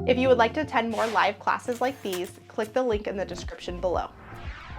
If you would like to attend more live classes like these, click the link in the description below.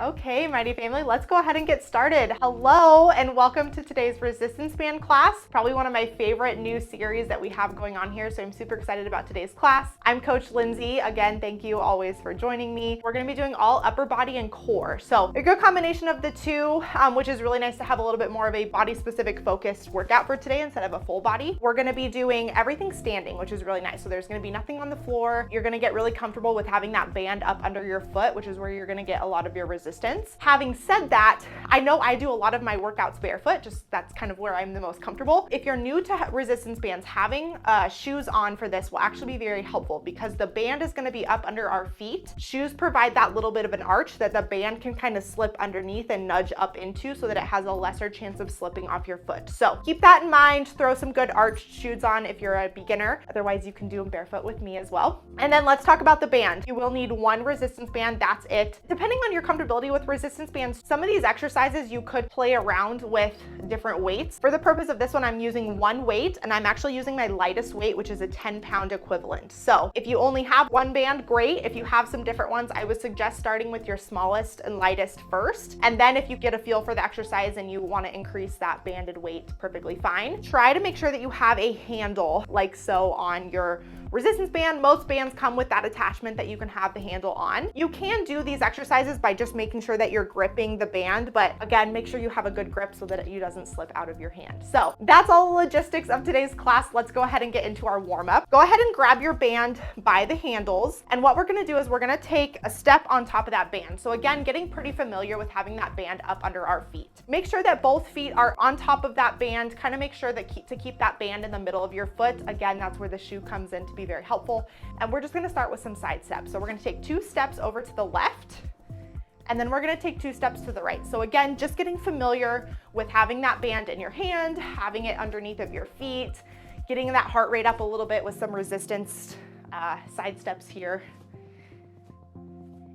Okay, Mighty Family, let's go ahead and get started. Hello, and welcome to today's resistance band class. Probably one of my favorite new series that we have going on here, so I'm super excited about today's class. I'm Coach Lindsay. Again, thank you always for joining me. We're gonna be doing all upper body and core. So a good combination of the two, which is really nice to have a little bit more of a body-specific focused workout for today instead of a full body. We're gonna be doing everything standing, which is really nice. So there's gonna be nothing on the floor. You're gonna get really comfortable with having that band up under your foot, which is where you're gonna get a lot of your resistance. Having said that, I know I do a lot of my workouts barefoot, just that's kind of where I'm the most comfortable. If you're new to resistance bands, having shoes on for this will actually be very helpful because the band is gonna be up under our feet. Shoes provide that little bit of an arch that the band can kind of slip underneath and nudge up into so that it has a lesser chance of slipping off your foot. So keep that in mind, throw some good arched shoes on if you're a beginner. Otherwise, you can do them barefoot with me as well. And then let's talk about the band. You will need one resistance band, that's it. Depending on your comfortability with resistance bands, some of these exercises you could play around with different weights. For the purpose of this one, I'm using one weight and I'm actually using my lightest weight, which is a 10-pound equivalent. So if you only have one band, great. If you have some different ones, I would suggest starting with your smallest and lightest first. And then if you get a feel for the exercise and you want to increase that banded weight, perfectly fine. Try to make sure that you have a handle like so on your resistance band. Most bands come with that attachment that you can have the handle on. You can do these exercises by just making sure that you're gripping the band, but again, make sure you have a good grip so that it doesn't slip out of your hand. So that's all the logistics of today's class. Let's go ahead and get into our warm-up. Go ahead and grab your band by the handles. And what we're gonna do is we're gonna take a step on top of that band. So again, getting pretty familiar with having that band up under our feet. Make sure that both feet are on top of that band. Kind of make sure that to keep that band in the middle of your foot. Again, that's where the shoe comes in to be very helpful. And we're just gonna start with some side steps. So we're gonna take 2 steps over to the left, and then we're gonna take 2 steps to the right. So again, just getting familiar with having that band in your hand, having it underneath of your feet, getting that heart rate up a little bit with some resistance side steps here.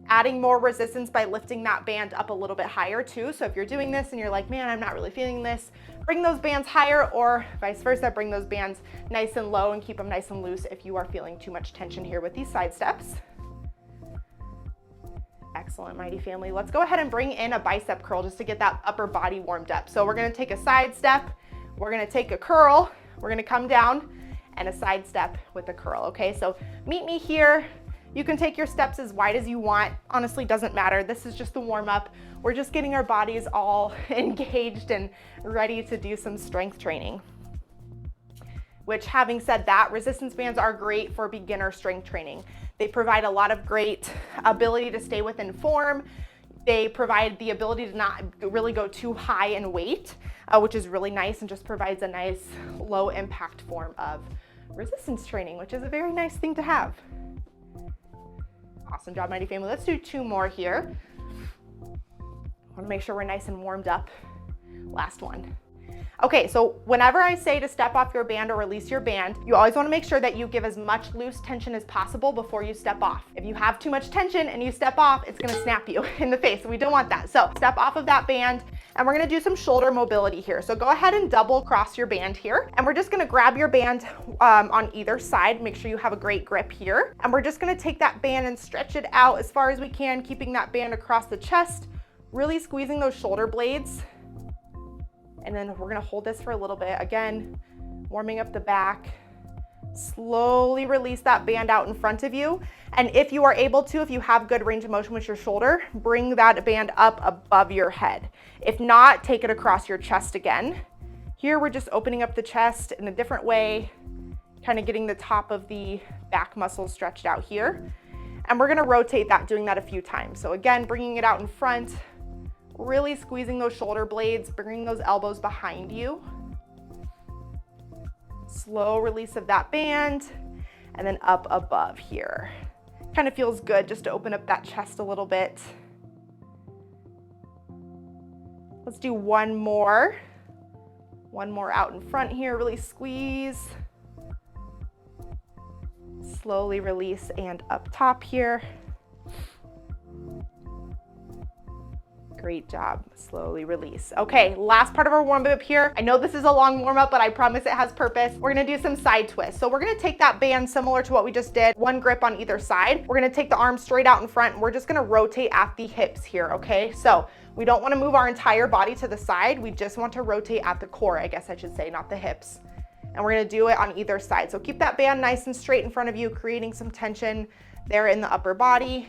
Adding more resistance by lifting that band up a little bit higher too. So if you're doing this and you're like, man, I'm not really feeling this, bring those bands higher, or vice versa, bring those bands nice and low and keep them nice and loose if you are feeling too much tension here with these side steps. Excellent, Mighty Family. Let's go ahead and bring in a bicep curl just to get that upper body warmed up. So we're gonna take a side step, we're gonna take a curl, we're gonna come down and a side step with a curl, okay? So meet me here. You can take your steps as wide as you want. Honestly, doesn't matter. This is just the warm up. We're just getting our bodies all engaged and ready to do some strength training. Which, having said that, resistance bands are great for beginner strength training. They provide a lot of great ability to stay within form. They provide the ability to not really go too high in weight, which is really nice and just provides a nice low impact form of resistance training, which is a very nice thing to have. Awesome job, Mighty Family. Let's do 2 more here. I want to make sure we're nice and warmed up. Last one. Okay, so whenever I say to step off your band or release your band, you always want to make sure that you give as much loose tension as possible before you step off. If you have too much tension and you step off, it's going to snap you in the face. We don't want that. So step off of that band, and we're going to do some shoulder mobility here. So go ahead and double cross your band here, and we're just going to grab your band on either side. Make sure you have a great grip here, and we're just going to take that band and stretch it out as far as we can, keeping that band across the chest, really squeezing those shoulder blades. And then we're gonna hold this for a little bit. Again, warming up the back. Slowly release that band out in front of you. And if you are able to, if you have good range of motion with your shoulder, bring that band up above your head. If not, take it across your chest again. Here, we're just opening up the chest in a different way, kind of getting the top of the back muscles stretched out here. And we're gonna rotate that, doing that a few times. So again, bringing it out in front, really squeezing those shoulder blades, bringing those elbows behind you. Slow release of that band, and then up above here. Kind of feels good just to open up that chest a little bit. Let's do one more. One more out in front here, really squeeze. Slowly release and up top here. Great job. Slowly release. Okay, last part of our warm up here. I know this is a long warm up, but I promise it has purpose. We're gonna do some side twists. So we're gonna take that band similar to what we just did, one grip on either side. We're gonna take the arms straight out in front and we're just gonna rotate at the hips here, okay? So we don't wanna move our entire body to the side. We just want to rotate at the core, I guess I should say, not the hips. And we're gonna do it on either side. So keep that band nice and straight in front of you, creating some tension there in the upper body.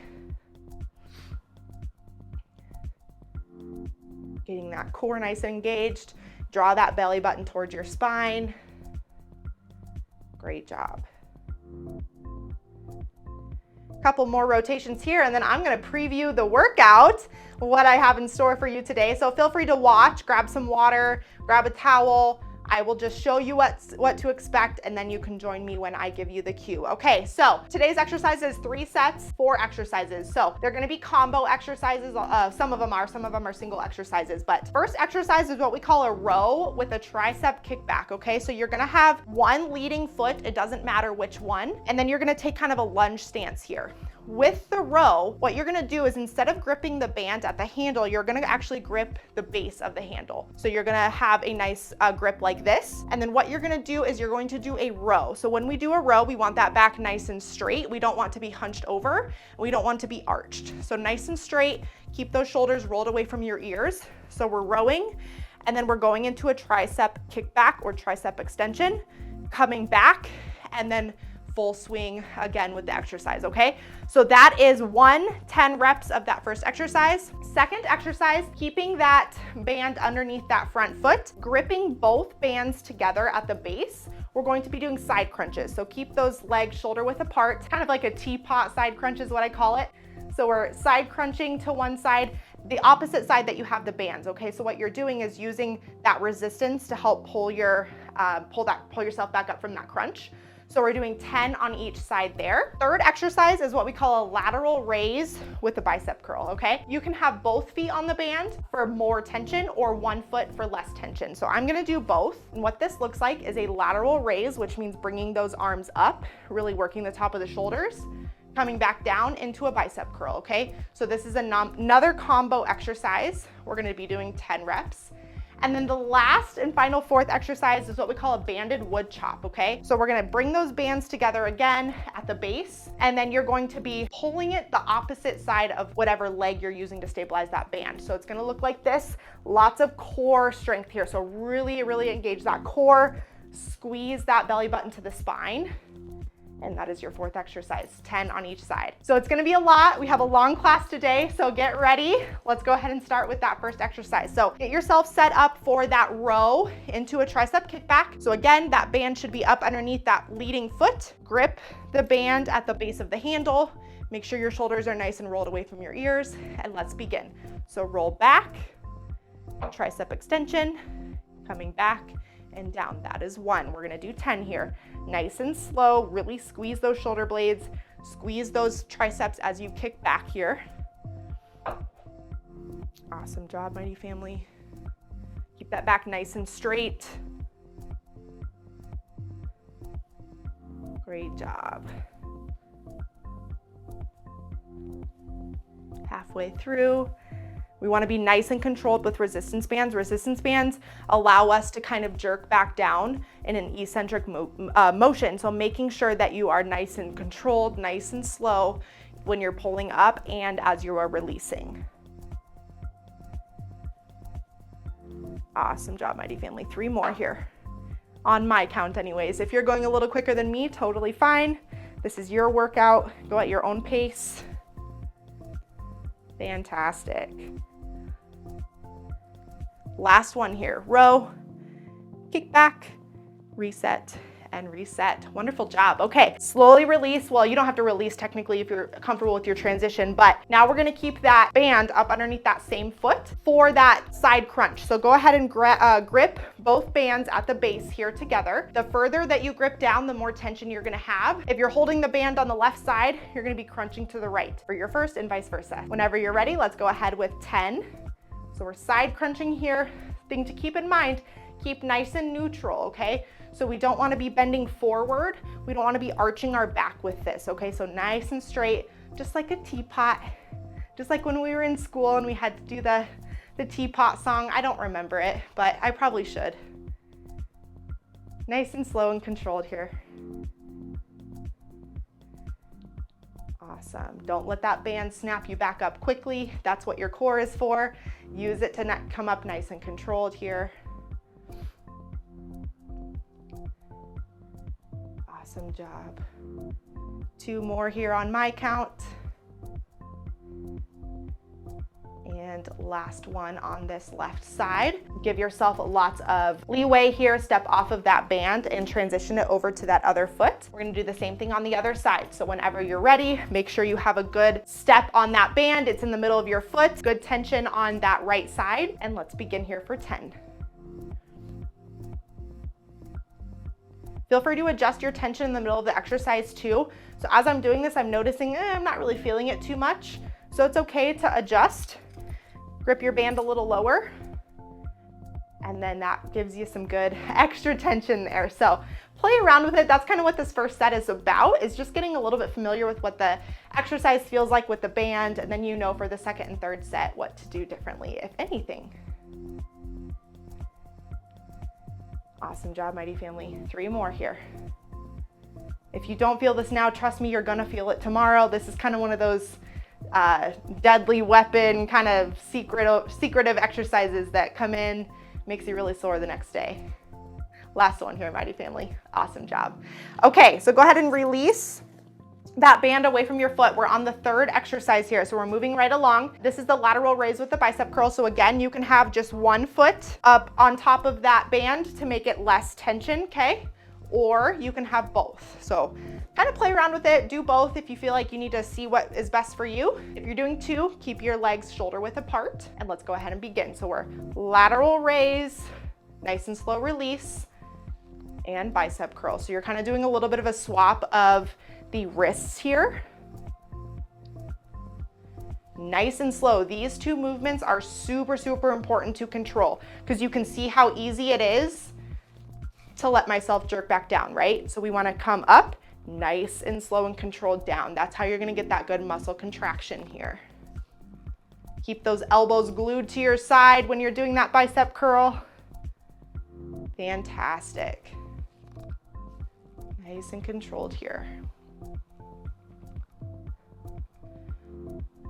Getting that core nice and engaged. Draw that belly button towards your spine. Great job. Couple more rotations here, and then I'm gonna preview the workout, what I have in store for you today. So feel free to watch, grab some water, grab a towel. I will just show you what to expect, and then you can join me when I give you the cue. Okay, so today's exercise is 3 sets, 4 exercises. So they're gonna be combo exercises. Some of them are single exercises. But first exercise is what we call a row with a tricep kickback, okay? So you're gonna have one leading foot, it doesn't matter which one, and then you're gonna take kind of a lunge stance here. With the row, what you're gonna do is instead of gripping the band at the handle, you're gonna actually grip the base of the handle. So you're gonna have a nice grip like this. And then what you're gonna do is you're going to do a row. So when we do a row, we want that back nice and straight. We don't want to be hunched over. We don't want to be arched. So nice and straight, keep those shoulders rolled away from your ears. So we're rowing, and then we're going into a tricep kickback or tricep extension, coming back, and then full swing again with the exercise, okay? So that is 10 reps of that first exercise. Second exercise, keeping that band underneath that front foot, gripping both bands together at the base. We're going to be doing side crunches. So keep those legs shoulder width apart, kind of like a teapot side crunch is what I call it. So we're side crunching to one side, the opposite side that you have the bands, okay? So what you're doing is using that resistance to help pull yourself back up from that crunch. So we're doing 10 on each side there. Third exercise is what we call a lateral raise with a bicep curl, okay? You can have both feet on the band for more tension or one foot for less tension. So I'm gonna do both. And what this looks like is a lateral raise, which means bringing those arms up, really working the top of the shoulders, coming back down into a bicep curl, okay? So this is another combo exercise. We're gonna be doing 10 reps. And then the last and final fourth exercise is what we call a banded wood chop, okay? So we're gonna bring those bands together again at the base, and then you're going to be pulling it the opposite side of whatever leg you're using to stabilize that band. So it's gonna look like this, lots of core strength here. So really, really engage that core, squeeze that belly button to the spine. And that is your fourth exercise, 10 on each side. So it's gonna be a lot. We have a long class today, so get ready. Let's go ahead and start with that first exercise. So get yourself set up for that row into a tricep kickback. So again, that band should be up underneath that leading foot. Grip the band at the base of the handle. Make sure your shoulders are nice and rolled away from your ears, and let's begin. So roll back, tricep extension, coming back, and down. That is 1. We're gonna do 10 here. Nice and slow, really squeeze those shoulder blades, squeeze those triceps as you kick back here. Awesome job, mighty family. Keep that back nice and straight. Great job. Halfway through. We want to be nice and controlled with resistance bands. Resistance bands allow us to kind of jerk back down in an eccentric motion. So making sure that you are nice and controlled, nice and slow when you're pulling up and as you are releasing. Awesome job, mighty family. 3 more here. On my count anyways. If you're going a little quicker than me, totally fine. This is your workout. Go at your own pace. Fantastic. Last one here. Row, kick back, reset, and reset. Wonderful job. Okay, slowly release. Well, you don't have to release technically if you're comfortable with your transition, but now we're gonna keep that band up underneath that same foot for that side crunch. So go ahead and grip both bands at the base here together. The further that you grip down, the more tension you're gonna have. If you're holding the band on the left side, you're gonna be crunching to the right for your first and vice versa. Whenever you're ready, let's go ahead with 10. So we're side crunching here. Thing to keep in mind, keep nice and neutral, okay? So we don't want to be bending forward. We don't want to be arching our back with this, okay? So nice and straight, just like a teapot, just like when we were in school and we had to do the the teapot song. I don't remember it, but I probably should. Nice and slow and controlled here. Awesome. Don't let that band snap you back up quickly. That's what your core is for. Use it to come up nice and controlled here. Awesome job. 2 more here on my count. And last one on this left side. Give yourself lots of leeway here. Step off of that band and transition it over to that other foot. We're gonna do the same thing on the other side. So whenever you're ready, make sure you have a good step on that band. It's in the middle of your foot. Good tension on that right side. And let's begin here for 10. Feel free to adjust your tension in the middle of the exercise too. So as I'm doing this, I'm noticing I'm not really feeling it too much. So it's okay to adjust. Grip your band a little lower, and then that gives you some good extra tension there. So play around with it. That's kind of what this first set is about, is just getting a little bit familiar with what the exercise feels like with the band, and then you know for the second and third set what to do differently, if anything. Awesome job, Mighty Family. 3 more here. If you don't feel this now, trust me, you're gonna feel it tomorrow. This is kind of one of those deadly weapon kind of secretive exercises that come in, makes you really sore the next day. Last one here, Mighty Family. Awesome job. Okay, so go ahead and release that band away from your foot. We're on the third exercise here, so we're moving right along. This is the lateral raise with the bicep curl. So again, you can have just one foot up on top of that band to make it less tension, okay? Or you can have both. So kind of play around with it, do both if you feel like you need to see what is best for you. If you're doing 2, keep your legs shoulder width apart, and let's go ahead and begin. So we're lateral raise, nice and slow release, and bicep curl. So you're kind of doing a little bit of a swap of the wrists here. Nice and slow. These 2 movements are super, super important to control, because you can see how easy it is to let myself jerk back down, right? So we want to come up, nice and slow and controlled down. That's how you're going to get that good muscle contraction here. Keep those elbows glued to your side when you're doing that bicep curl. Fantastic. Nice and controlled here.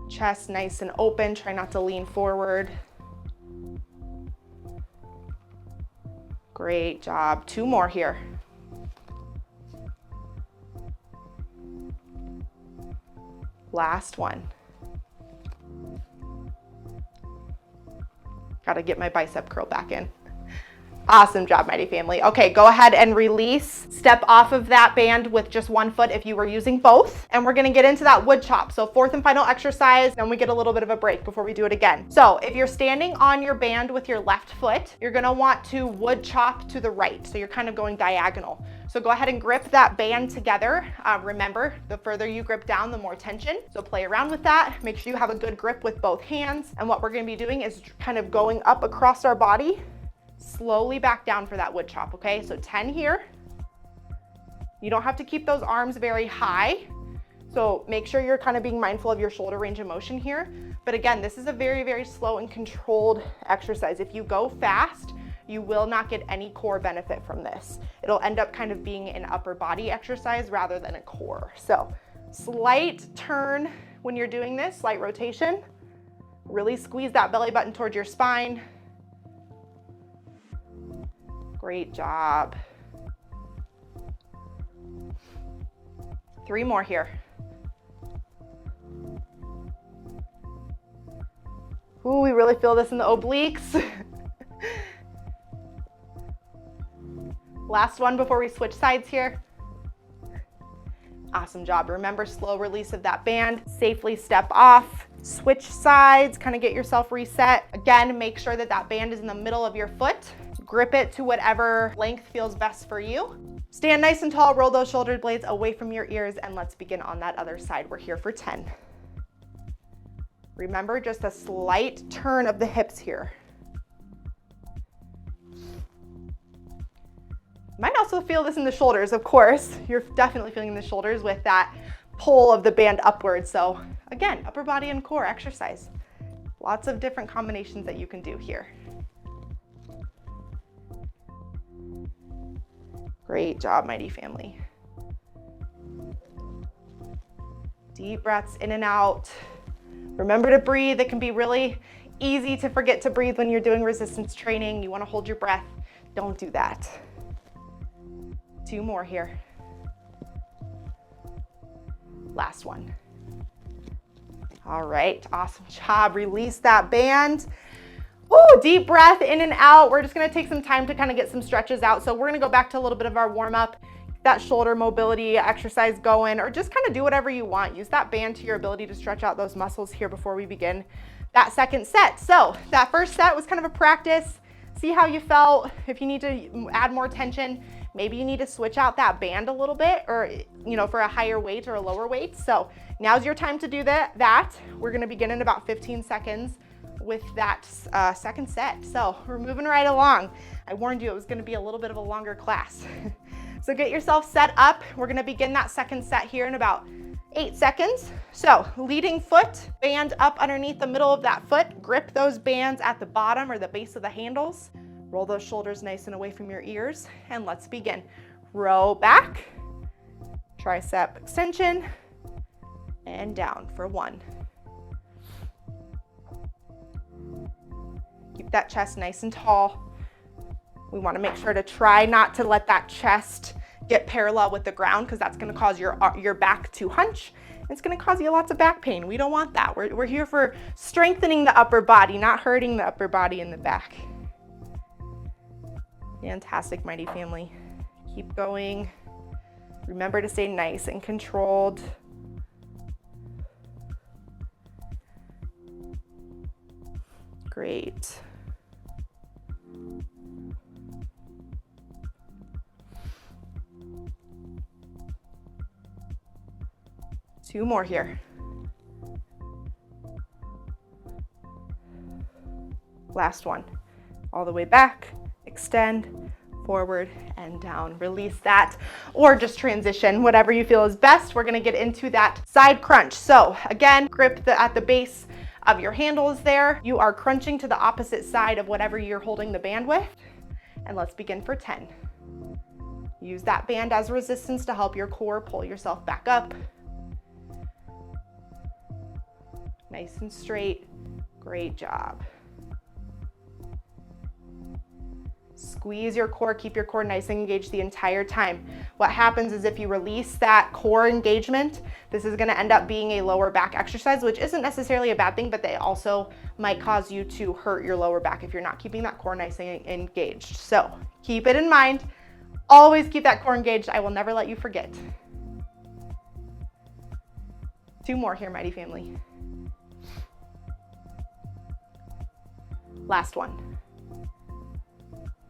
Chest nice and open. Try not to lean forward. Great job. 2 more here. Last one. Gotta get my bicep curl back in. Awesome job, Mighty Family. Okay, go ahead and release. Step off of that band with just one foot if you were using both. And we're gonna get into that wood chop. So 4th and final exercise, then we get a little bit of a break before we do it again. So if you're standing on your band with your left foot, you're gonna want to wood chop to the right. So you're kind of going diagonal. So go ahead and grip that band together. Remember, the further you grip down, the more tension. So play around with that. Make sure you have a good grip with both hands. And what we're gonna be doing is kind of going up across our body, slowly back down for that wood chop, okay? So 10 here. You don't have to keep those arms very high. So make sure you're kind of being mindful of your shoulder range of motion here. But again, this is a very, very slow and controlled exercise. If you go fast, you will not get any core benefit from this. It'll end up kind of being an upper body exercise rather than a core. So slight turn when you're doing this, slight rotation. Really squeeze that belly button towards your spine. Great job. 3 more here. Ooh, we really feel this in the obliques. Last one before we switch sides here. Awesome job. Remember, slow release of that band. Safely step off, switch sides, kind of get yourself reset. Again, make sure that that band is in the middle of your foot. Grip it to whatever length feels best for you. Stand nice and tall, roll those shoulder blades away from your ears, and let's begin on that other side. We're here for 10. Remember, just a slight turn of the hips here. Might also feel this in the shoulders, of course. You're definitely feeling the shoulders with that pull of the band upwards. So again, upper body and core exercise. Lots of different combinations that you can do here. Great job, mighty family. Deep breaths in and out. Remember to breathe. It can be really easy to forget to breathe when you're doing resistance training. You want to hold your breath. Don't do that. 2 more here. Last one. All right, awesome job. Release that band. Woo, deep breath in and out. We're just gonna take some time to kind of get some stretches out. So we're gonna go back to a little bit of our warm up, that shoulder mobility exercise going, or just kind of do whatever you want. Use that band to your ability to stretch out those muscles here before we begin that second set. So that first set was kind of a practice. See how you felt. If you need to add more tension, maybe you need to switch out that band a little bit, or for a higher weight or a lower weight. So now's your time to do that. We're gonna begin in about 15 seconds with that second set. So we're moving right along. I warned you it was gonna be a little bit of a longer class. So get yourself set up. We're gonna begin that second set here in about 8 seconds. So leading foot, band up underneath the middle of that foot. Grip those bands at the bottom or the base of the handles. Roll those shoulders nice and away from your ears. And let's begin. Row back, tricep extension, and down for 1. Keep that chest nice and tall. We want to make sure to try not to let that chest get parallel with the ground, because that's going to cause your back to hunch. It's going to cause you lots of back pain. We don't want that. We're here for strengthening the upper body, not hurting the upper body in the back. Fantastic, mighty family. Keep going. Remember to stay nice and controlled. Great. Two more here. Last one. All the way back, extend, forward, and down. Release that, or just transition, whatever you feel is best. We're gonna get into that side crunch. So again, grip at the base of your handles there. You are crunching to the opposite side of whatever you're holding the band with. And let's begin for 10. Use that band as resistance to help your core pull yourself back up. Nice and straight. Great job. Squeeze your core, keep your core nice and engaged the entire time. What happens is if you release that core engagement, this is gonna end up being a lower back exercise, which isn't necessarily a bad thing, but they also might cause you to hurt your lower back if you're not keeping that core nice and engaged. So keep it in mind. Always keep that core engaged. I will never let you forget. 2 more here, mighty family. Last one.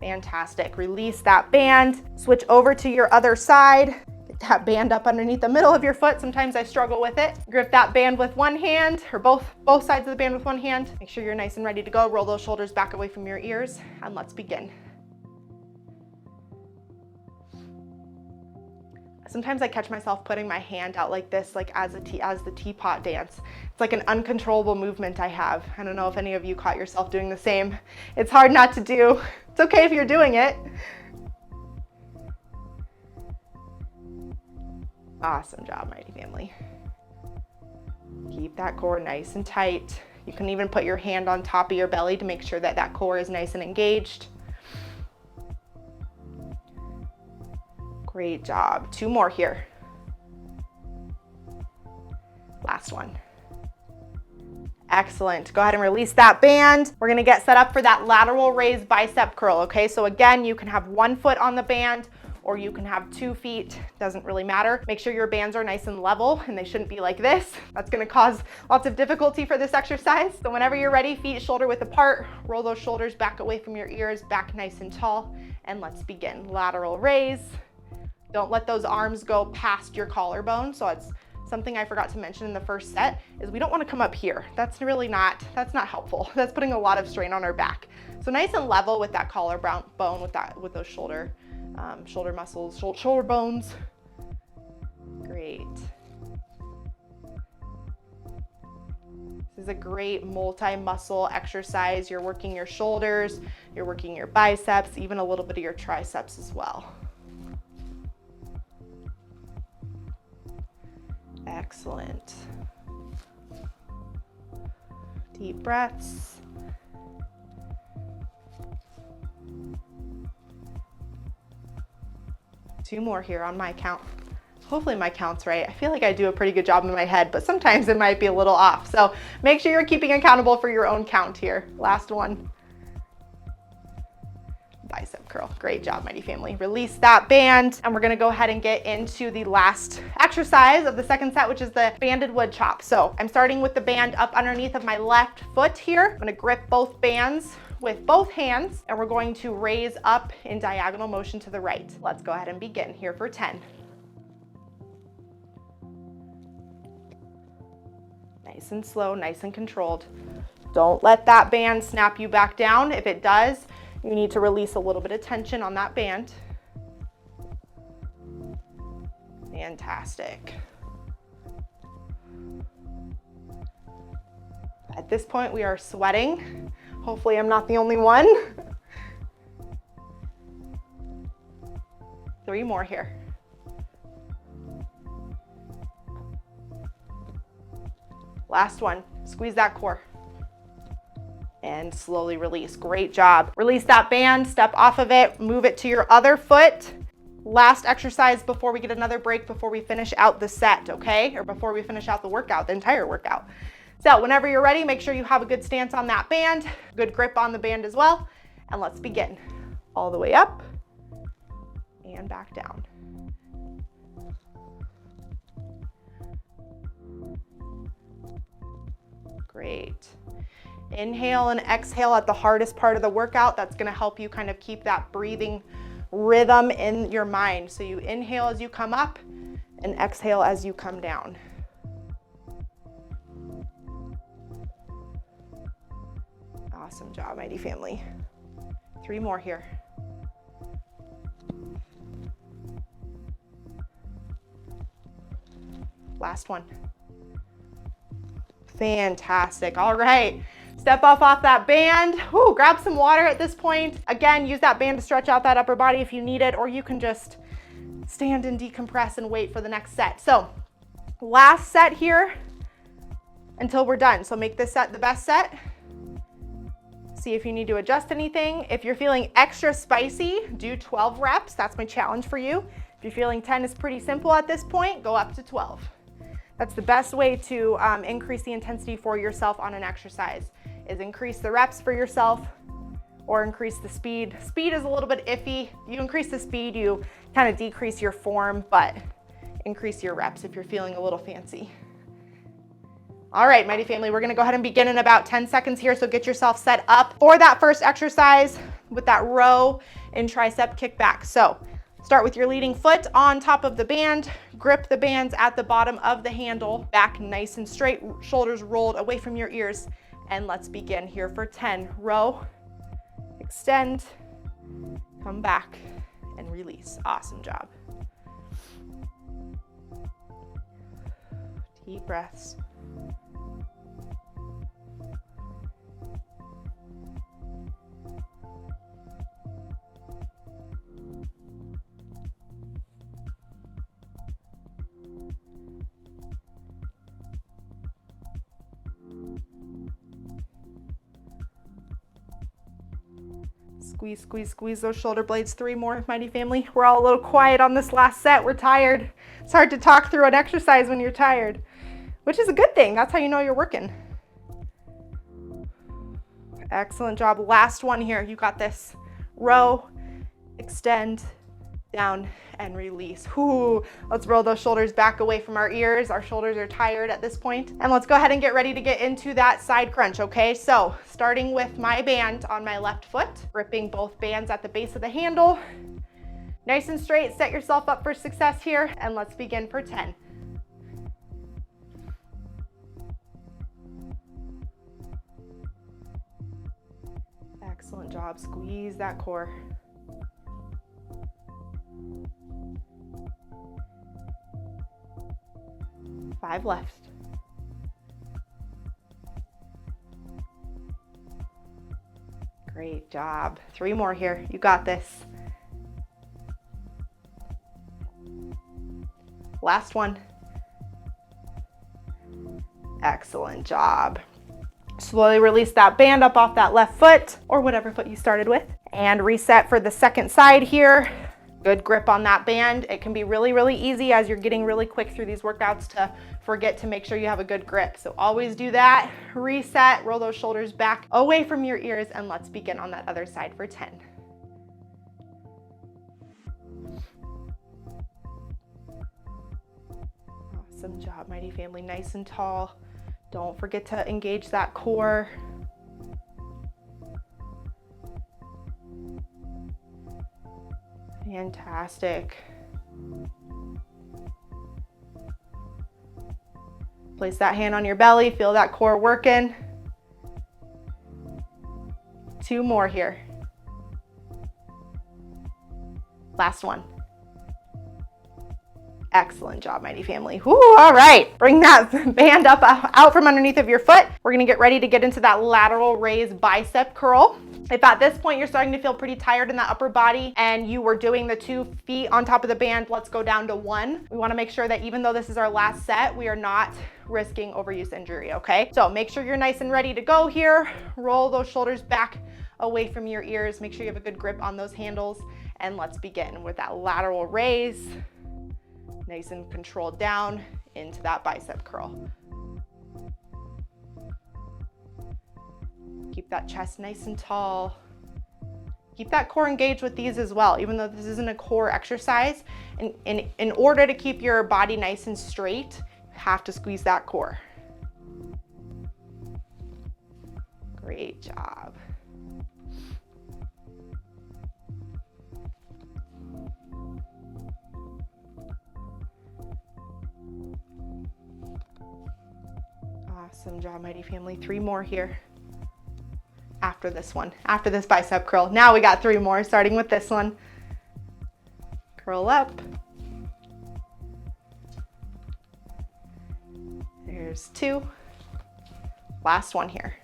Fantastic. Release that band. Switch over to your other side. Get that band up underneath the middle of your foot. Sometimes I struggle with it. Grip that band with one hand, or both sides of the band with one hand. Make sure you're nice and ready to go. Roll those shoulders back away from your ears, and let's begin. Sometimes I catch myself putting my hand out like this, like as the teapot dance. It's like an uncontrollable movement I have. I don't know if any of you caught yourself doing the same. It's hard not to do. It's okay if you're doing it. Awesome job, mighty family. Keep that core nice and tight. You can even put your hand on top of your belly to make sure that that core is nice and engaged. Great job. 2 more here. Last one. Excellent. Go ahead and release that band. We're gonna get set up for that lateral raise bicep curl, okay? So again, you can have 1 foot on the band, or you can have 2 feet, doesn't really matter. Make sure your bands are nice and level, and they shouldn't be like this. That's gonna cause lots of difficulty for this exercise. So whenever you're ready, feet shoulder width apart, roll those shoulders back away from your ears, back nice and tall, and let's begin. Lateral raise. Don't let those arms go past your collarbone. So it's something I forgot to mention in the first set is we don't want to come up here. That's not helpful. That's putting a lot of strain on our back. So nice and level with that collarbone, with those shoulder muscles, shoulder bones. Great. This is a great multi-muscle exercise. You're working your shoulders, you're working your biceps, even a little bit of your triceps as well. Excellent. Deep breaths. Two more here on my count. Hopefully my count's right. I feel like I do a pretty good job in my head, but sometimes it might be a little off. So make sure you're keeping accountable for your own count here. Last one. Bicep curl. Great job, mighty family. Release that band, and we're gonna go ahead and get into the last exercise of the second set, which is the banded wood chop. So I'm starting with the band up underneath of my left foot here. I'm gonna grip both bands with both hands, and we're going to raise up in diagonal motion to the right. Let's go ahead and begin here for 10. Nice and slow, nice and controlled. Don't let that band snap you back down. If it does, you need to release a little bit of tension on that band. Fantastic. At this point, we are sweating. Hopefully, I'm not the only one. 3 more here. Last one, squeeze that core. And slowly release, great job. Release that band, step off of it, move it to your other foot. Last exercise before we get another break, before we finish out the set, okay? Or before we finish out the workout, the entire workout. So whenever you're ready, make sure you have a good stance on that band, good grip on the band as well. And let's begin. All the way up and back down. Great. Inhale and exhale at the hardest part of the workout. That's gonna help you kind of keep that breathing rhythm in your mind. So you inhale as you come up and exhale as you come down. Awesome job, mighty family. 3 more here. Last one. Fantastic. All right. Step off that band. Woo, grab some water at this point. Again, use that band to stretch out that upper body if you need it, or you can just stand and decompress and wait for the next set. So last set here until we're done. So make this set the best set. See if you need to adjust anything. If you're feeling extra spicy, do 12 reps. That's my challenge for you. If you're feeling 10 is pretty simple at this point, go up to 12. That's the best way to increase the intensity for yourself on an exercise, is increase the reps for yourself or increase the speed. Speed is a little bit iffy. You increase the speed, you kind of decrease your form, but increase your reps if you're feeling a little fancy. All right, mighty family, we're gonna go ahead and begin in about 10 seconds here, so get yourself set up for that first exercise with that row and tricep kickback. So start with your leading foot on top of the band, grip the bands at the bottom of the handle, back nice and straight, shoulders rolled away from your ears, and let's begin here for 10. Row, extend, come back, and release. Awesome job. Deep breaths. Squeeze, squeeze, squeeze those shoulder blades. 3 more, mighty family. We're all a little quiet on this last set. We're tired. It's hard to talk through an exercise when you're tired, which is a good thing. That's how you know you're working. Excellent job. Last one here. You got this. Row, extend, down, and release. Whew. Let's roll those shoulders back away from our ears. Our shoulders are tired at this point. And let's go ahead and get ready to get into that side crunch, okay? So starting with my band on my left foot, gripping both bands at the base of the handle. Nice and straight, set yourself up for success here, and let's begin for 10. Excellent job. Squeeze that core. 5 left. Great job. 3 more here. You got this. Last one. Excellent job. Slowly release that band up off that left foot or whatever foot you started with. And reset for the second side here. Good grip on that band. It can be really, really easy as you're getting really quick through these workouts to forget to make sure you have a good grip. So always do that. Reset, roll those shoulders back away from your ears, and let's begin on that other side for 10. Awesome job, mighty family. Nice and tall. Don't forget to engage that core. Fantastic. Place that hand on your belly, feel that core working. 2 more here. Last one. Excellent job, mighty family. Woo, all right, bring that band up out from underneath of your foot. We're gonna get ready to get into that lateral raise bicep curl. If at this point you're starting to feel pretty tired in that upper body and you were doing the 2 feet on top of the band, let's go down to 1. We wanna make sure that even though this is our last set, we are not risking overuse injury, okay? So make sure you're nice and ready to go here. Roll those shoulders back away from your ears. Make sure you have a good grip on those handles, and let's begin with that lateral raise. Nice and controlled down into that bicep curl. Keep that chest nice and tall. Keep that core engaged with these as well, even though this isn't a core exercise. In order to keep your body nice and straight, you have to squeeze that core. Great job. Awesome job, mighty family. 3 more here. After this one, after this bicep curl. Now we got 3 more, starting with this one. Curl up. There's 2. Last one here.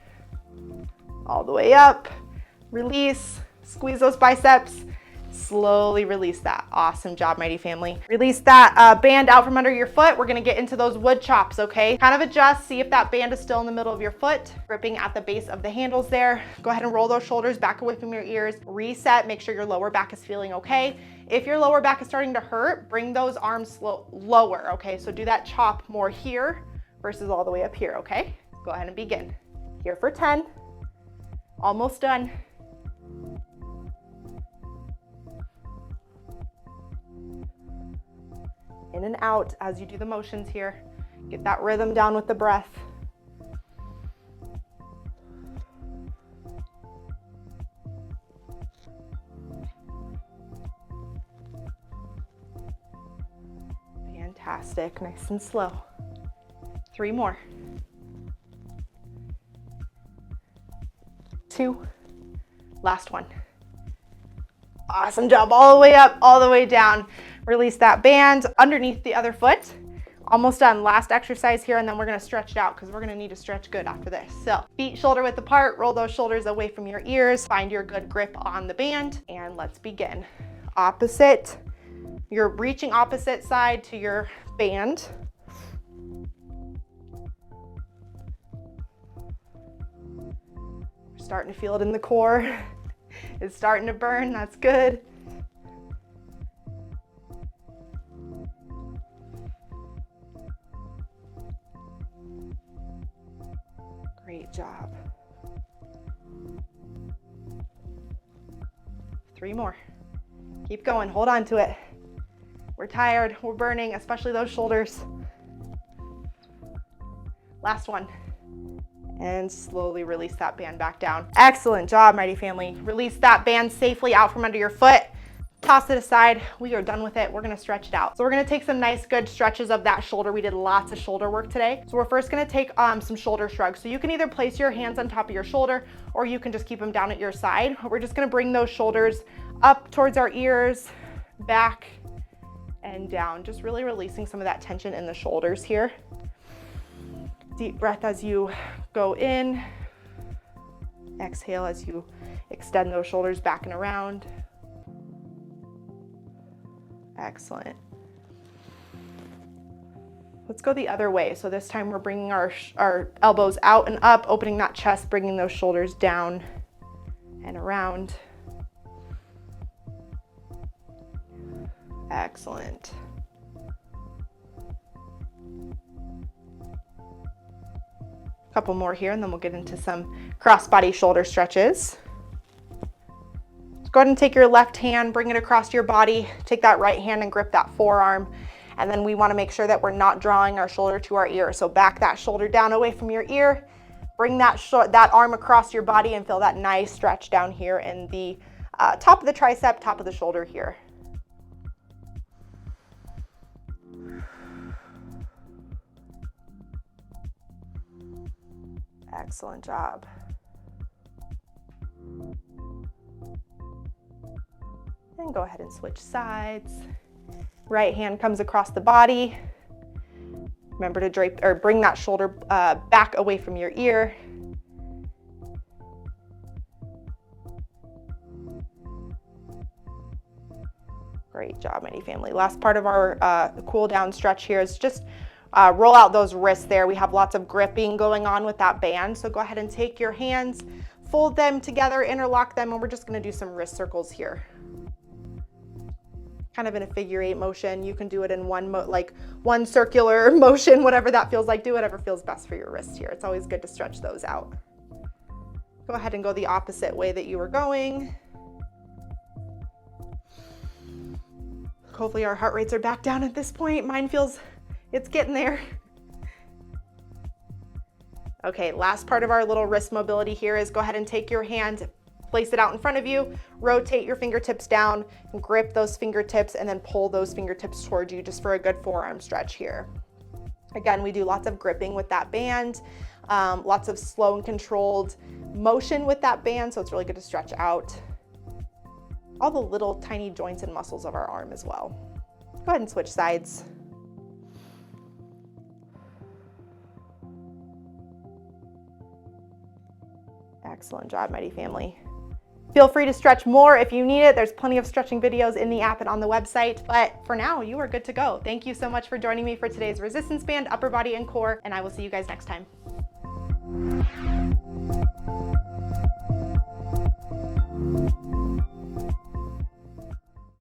All the way up. Release. Squeeze those biceps. Slowly release that. Awesome job, mighty family. Release that band out from under your foot. We're gonna get into those wood chops, okay? Kind of adjust, see if that band is still in the middle of your foot, gripping at the base of the handles there. Go ahead and roll those shoulders back away from your ears. Reset, make sure your lower back is feeling okay. If your lower back is starting to hurt, bring those arms lower, okay? So do that chop more here versus all the way up here, okay? Go ahead and begin. Here for 10. Almost done. In and out as you do the motions here. Get that rhythm down with the breath. Fantastic, nice and slow. 3 more. 2. Last one. Awesome job, all the way up, all the way down. Release that band underneath the other foot. Almost done, last exercise here, and then we're gonna stretch it out because we're gonna need to stretch good after this. So feet shoulder width apart, roll those shoulders away from your ears, find your good grip on the band, and let's begin. Opposite, you're reaching opposite side to your band. Starting to feel it in the core. It's starting to burn, that's good. Great job. 3 more. Keep going, hold on to it. We're tired, we're burning, especially those shoulders. Last one. And slowly release that band back down. Excellent job, mighty family. Release that band safely out from under your foot. Toss it aside. We are done with it. We're gonna stretch it out. So we're gonna take some nice good stretches of that shoulder. We did lots of shoulder work today. So we're first gonna take some shoulder shrugs. So you can either place your hands on top of your shoulder or you can just keep them down at your side. We're just gonna bring those shoulders up towards our ears, back and down. Just really releasing some of that tension in the shoulders here. Deep breath as you go in. Exhale as you Extend those shoulders back and around. Excellent. Let's go the other way. So this time we're bringing our elbows out and up, opening that chest, bringing those shoulders down and around. Excellent. A couple more here, and then we'll get into some cross-body shoulder stretches. Go ahead and take your left hand, bring it across your body, take that right hand and grip that forearm. And then we want to make sure that we're not drawing our shoulder to our ear. So back that shoulder down away from your ear, bring that arm across your body and feel that nice stretch down here in the top of the tricep, top of the shoulder here. Excellent job. And go ahead and switch sides. Right hand comes across the body. Remember to drape or bring that shoulder back away from your ear. Great job, mighty family. Last part of our cool down stretch here is just roll out those wrists there. We have lots of gripping going on with that band. So go ahead and take your hands, fold them together, interlock them, and we're just gonna do some wrist circles here. Kind of in a figure 8 motion. You can do it in one circular motion, whatever that feels like. Do whatever feels best for your wrist here. It's always good to stretch those out. Go ahead and go the opposite way that you were going. Hopefully our heart rates are back down at this point. Mine feels, it's getting there. Okay, last part of our little wrist mobility here is go ahead and take your hand, place it out in front of you, rotate your fingertips down, and grip those fingertips, and then pull those fingertips towards you just for a good forearm stretch here. Again, we do lots of gripping with that band, lots of slow and controlled motion with that band, so it's really good to stretch out all the little tiny joints and muscles of our arm as well. Go ahead and switch sides. Excellent job, mighty family. Feel free to stretch more if you need it. There's plenty of stretching videos in the app and on the website, but for now, you are good to go. Thank you so much for joining me for today's resistance band, upper body and core, and I will see you guys next time.